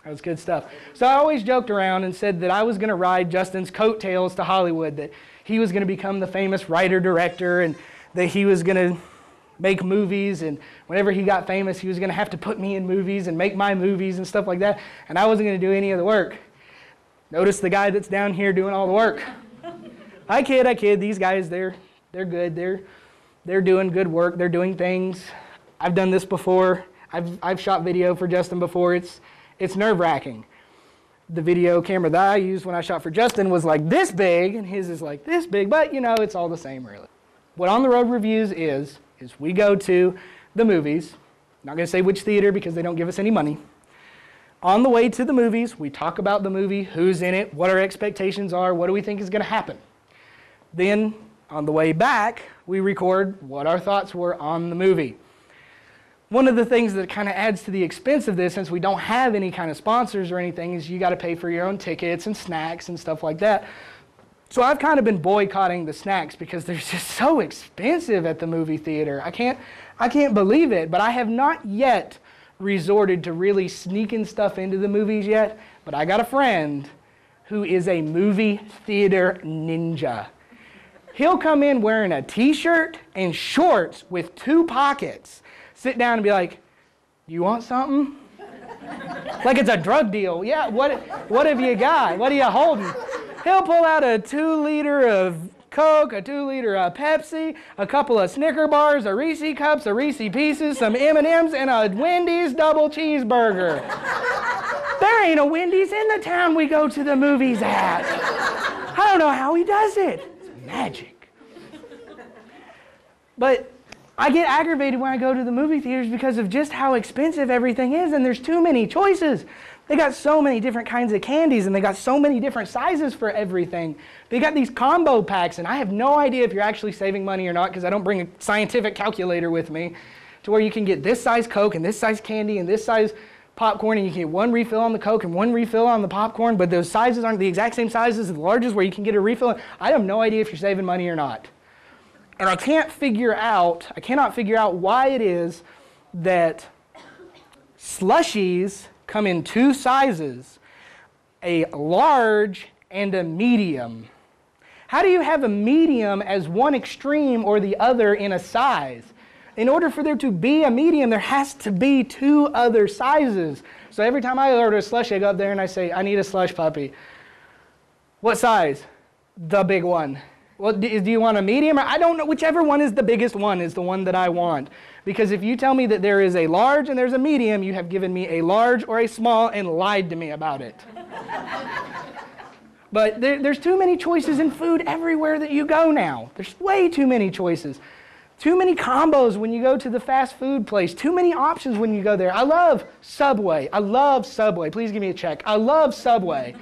That was good stuff. So I always joked around and said that I was going to ride Justin's coattails to Hollywood, that he was going to become the famous writer-director and that he was going to make movies, and whenever he got famous, he was going to have to put me in movies and make my movies and stuff like that, and I wasn't going to do any of the work. Notice the guy that's down here doing all the work. I kid. These guys, they're good. They're doing good work. They're doing things. I've done this before. I've shot video for Justin before. It's nerve-wracking. The video camera that I used when I shot for Justin was like this big, and his is like this big, but you know, it's all the same really. What On the Road Reviews is we go to the movies. I'm not going to say which theater because they don't give us any money. On the way to the movies, we talk about the movie, who's in it, what our expectations are, what do we think is going to happen. Then, on the way back, we record what our thoughts were on the movie. One of the things that kind of adds to the expense of this, since we don't have any kind of sponsors or anything, is you got to pay for your own tickets and snacks and stuff like that. So I've kind of been boycotting the snacks because they're just so expensive at the movie theater. I can't believe it, but I have not yet resorted to really sneaking stuff into the movies yet, but I got a friend who is a movie theater ninja. He'll come in wearing a t-shirt and shorts with 2 pockets, sit down and be like, "You want something?" Like it's a drug deal. Yeah, what have you got? What are you holding? He'll pull out a 2-liter of Coke, a 2-liter of Pepsi, a couple of Snicker bars, a Reese Cups, a Reese Pieces, some M&Ms, and a Wendy's double cheeseburger. There ain't a Wendy's in the town we go to the movies at. I don't know how he does it. It's magic. But I get aggravated when I go to the movie theaters because of just how expensive everything is, and there's too many choices. They got so many different kinds of candies, and they got so many different sizes for everything. They got these combo packs, and I have no idea if you're actually saving money or not because I don't bring a scientific calculator with me, to where you can get this size Coke and this size candy and this size popcorn, and you can get 1 refill on the Coke and 1 refill on the popcorn, but those sizes aren't the exact same sizes as the largest where you can get a refill. I have no idea if you're saving money or not. And I cannot figure out why it is that slushies come in 2 sizes, a large and a medium. How do you have a medium as one extreme or the other in a size? In order for there to be a medium, there has to be 2 other sizes. So every time I order a slushie, I go up there and I say, "I need a slush puppy." "What size?" "The big one." "Well, do you want a medium?" I don't know. Whichever one is the biggest one is the one that I want. Because if you tell me that there is a large and there's a medium, you have given me a large or a small and lied to me about it. But there's too many choices in food everywhere that you go now. There's way too many choices. Too many combos when you go to the fast food place. Too many options when you go there. I love Subway. Please give me a check. I love Subway.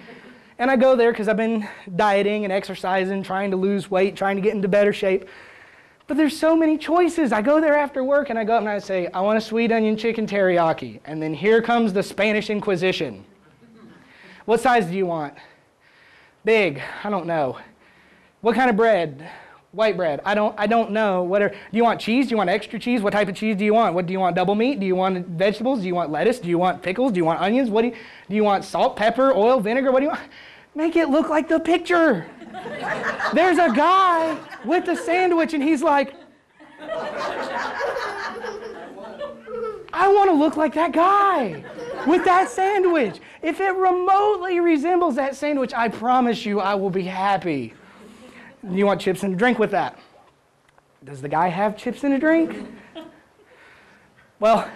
And I go there because I've been dieting and exercising, trying to lose weight, trying to get into better shape. But there's so many choices. I go there after work and I go up and I say, "I want a sweet onion chicken teriyaki." And then here comes the Spanish Inquisition. "What size do you want?" "Big." "I don't know." "What kind of bread?" "White bread." I don't know. "Do you want cheese? Do you want extra cheese? What type of cheese do you want? What do you want? Double meat? Do you want vegetables? Do you want lettuce? Do you want pickles? Do you want onions? Do you want salt, pepper, oil, vinegar? What do you want? Make it look like the picture. There's a guy with a sandwich and he's like, I want to look like that guy with that sandwich. If it remotely resembles that sandwich, I promise you I will be happy. You want chips and a drink with that? Does the guy have chips and a drink? Well,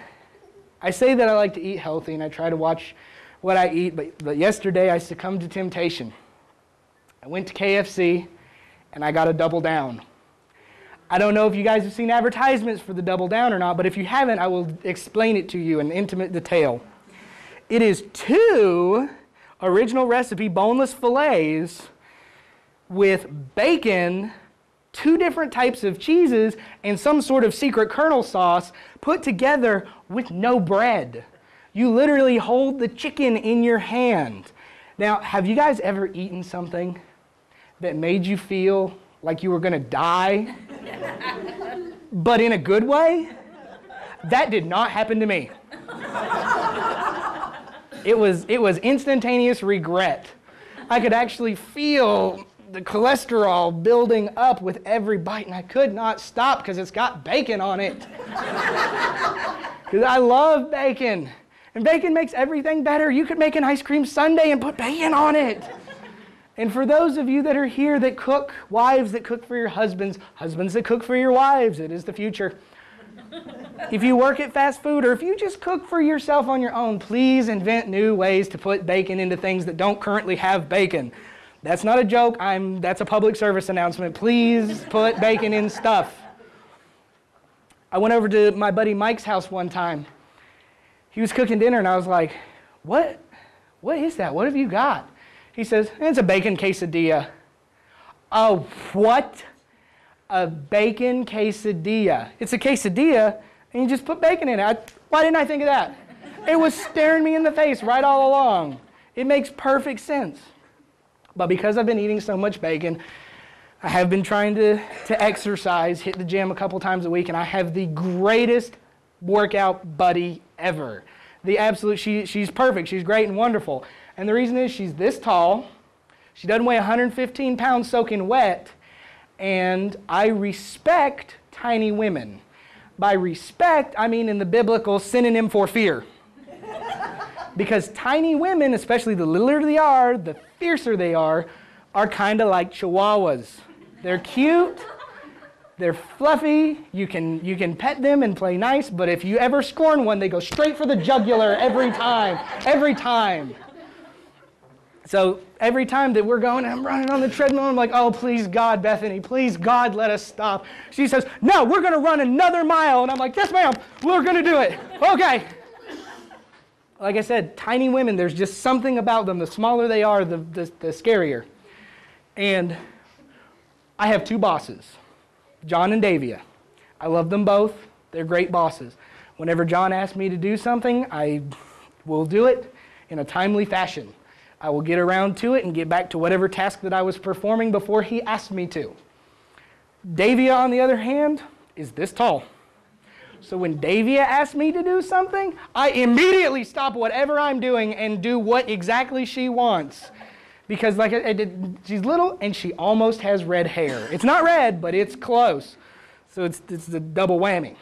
I say that I like to eat healthy and I try to watch what I eat, but yesterday I succumbed to temptation. I went to KFC and I got a double down. I don't know if you guys have seen advertisements for the double down or not, but if you haven't, I will explain it to you in intimate detail. It is 2 original recipe boneless fillets with bacon, 2 different types of cheeses, and some sort of secret kernel sauce put together with no bread. You literally hold the chicken in your hand. Now, have you guys ever eaten something that made you feel like you were going to die, but in a good way? That did not happen to me. It was instantaneous regret. I could actually feel the cholesterol building up with every bite, and I could not stop because it's got bacon on it. Because I love bacon. And bacon makes everything better. You could make an ice cream sundae and put bacon on it. And for those of you that are here that cook, wives that cook for your husbands, husbands that cook for your wives, it is the future. If you work at fast food or if you just cook for yourself on your own, please invent new ways to put bacon into things that don't currently have bacon. That's not a joke. That's a public service announcement. Please put bacon in stuff. I went over to my buddy Mike's house one time. He was cooking dinner and I was like, what is that? What have you got? He says, it's a bacon quesadilla. Oh, what? A bacon quesadilla. It's a quesadilla and you just put bacon in it. Why didn't I think of that? It was staring me in the face right all along. It makes perfect sense. But because I've been eating so much bacon, I have been trying to exercise, hit the gym a couple times a week, and I have the greatest workout buddy ever. She's perfect. She's great and wonderful. And the reason is she's this tall. She doesn't weigh 115 pounds soaking wet. And I respect tiny women. By respect, I mean in the biblical synonym for fear. Because tiny women, especially the littler they are, the fiercer they are kind of like chihuahuas. They're cute, they're fluffy, you can pet them and play nice, but if you ever scorn one, they go straight for the jugular every time. So every time that we're going, I'm running on the treadmill, I'm like, oh, please God, Bethany, please God, let us stop. She says, no, we're going to run another mile. And I'm like, yes, ma'am, we're going to do it. Okay. Like I said, tiny women, there's just something about them. The smaller they are, the scarier. And I have two bosses, John and Davia. I love them both. They're great bosses. Whenever John asks me to do something, I will do it in a timely fashion. I will get around to it and get back to whatever task that I was performing before he asked me to. Davia, on the other hand, is this tall. So when Davia asks me to do something, I immediately stop whatever I'm doing and do what exactly she wants. Because she's little and she almost has red hair. It's not red, but it's close. So it's a double whammy.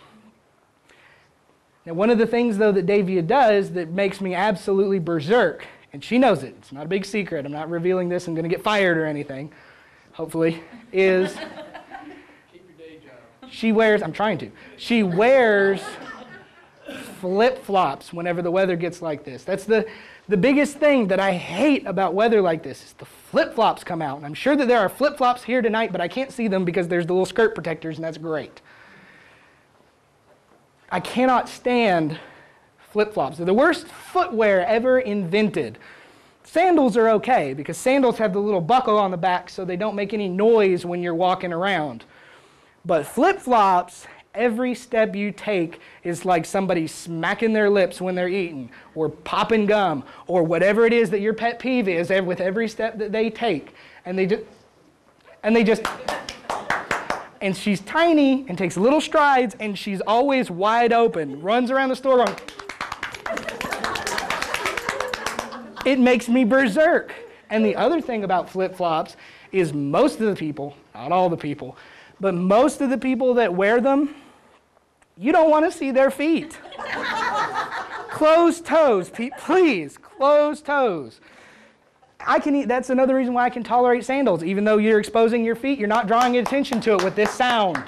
Now one of the things though that Davia does that makes me absolutely berserk, and she knows it, it's not a big secret, I'm not revealing this, I'm going to get fired or anything, hopefully, is she wears flip-flops whenever the weather gets like this. That's the biggest thing that I hate about weather like this is the flip-flops come out. And I'm sure that there are flip-flops here tonight, but I can't see them because there's the little skirt protectors, and that's great. I cannot stand flip-flops. They're the worst footwear ever invented. Sandals are okay because sandals have the little buckle on the back so they don't make any noise when you're walking around. But flip-flops, every step you take is like somebody smacking their lips when they're eating, or popping gum, or whatever it is that your pet peeve is with every step that they take. And she's tiny and takes little strides, and she's always wide open, runs around the store going, it makes me berserk. And the other thing about flip-flops is most of the people, not all the people, but most of the people that wear them, you don't want to see their feet. Closed toes, please, closed toes. That's another reason why I can tolerate sandals. Even though you're exposing your feet, you're not drawing attention to it with this sound.